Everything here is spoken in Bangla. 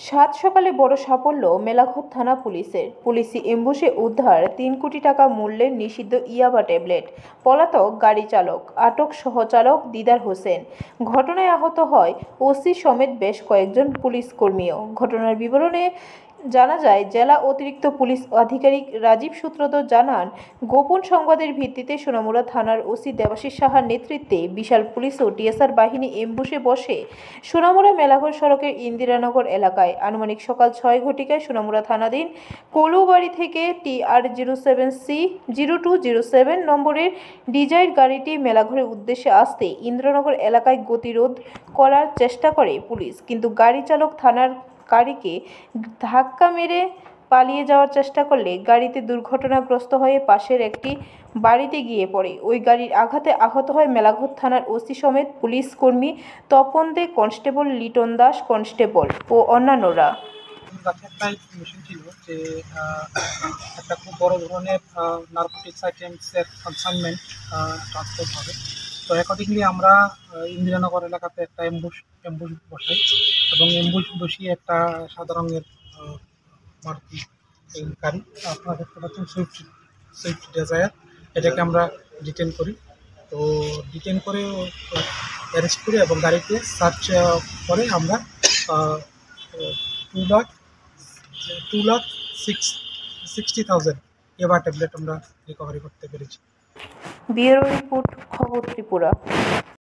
সাত সকালে বড় সাফল্য মেলাঘর থানা পুলিশের। পুলিশি এম্বুশে উদ্ধার ৩ কোটি টাকা মূল্যের নিষিদ্ধ ইয়াবা ট্যাবলেট। পলাতক গাড়ি চালক, আটক সহচালক দিদার হোসেন। ঘটনায় আহত হয় ওসি সমেত বেশ কয়েকজন পুলিশ কর্মীও। ঘটনার বিবরণে জানা যায়, জেলা অতিরিক্ত পুলিশ আধিকারিক রাজীব সূত্রধর জানান, গোপন সংবাদের ভিত্তিতে সোনামুড়া থানার ওসি দেবাশিস সাহার নেতৃত্বে বিশাল পুলিশ ও টিএসআর বাহিনী এম্বুশে বসে সোনামুড়া মেলাঘর সড়কের ইন্দিরানগর এলাকায়। আনুমানিক সকাল ৬ ঘটিকায় সোনামুড়া থানাধীন কলুবাড়ি থেকে TR07C0207 নম্বরের ডিজাইর গাড়িটি মেলাঘরের উদ্দেশ্যে আসতে ইন্দিরানগর এলাকায় গতিরোধ করার চেষ্টা করে পুলিশ, কিন্তু গাড়ি চালক থানার গাড়িকে ধাক্কা মেরে পালিয়ে যাওয়ার চেষ্টা করলে গাড়িতে দুর্ঘটনাগ্রস্ত হয়ে পাশের একটি বাড়িতে গিয়ে পড়ে। ওই গাড়ির আঘাতে আহত হয় মেলাঘর থানার ওসি সমেত পুলিশ কর্মী তপন দে, কনস্টেবল লিটন দাস কনস্টেবল ও অন্যান্যরা। কাছে একটা ইনফরমেশন ছিল যে একটা খুব বড় ধরনের নার্কোটিক্স আইটেমসের কনসাইনমেন্ট ট্রান্সপোর্ট হবে। তো অ্যাকর্ডিংলি আমরা ইন্দিরানগর এলাকাতে একটা অ্যাম্বুশ বসাই এবং অ্যাম্বুশ বসিয়ে একটা সাদা রঙের মারুতি এই গাড়ি আপনারা দেখতে পাচ্ছেন, সুইফট ডিজায়ার, এটাকে আমরা ডিটেন করি। তো ডিটেন করে অ্যারেস্ট করি এবং গাড়িতে সার্চ করে আমরা 2,60,000 এবার ট্যাবলেট আমরা রিকভারি করতে পেরেছি। ব্যুরো রিপোর্ট, খবর ত্রিপুরা।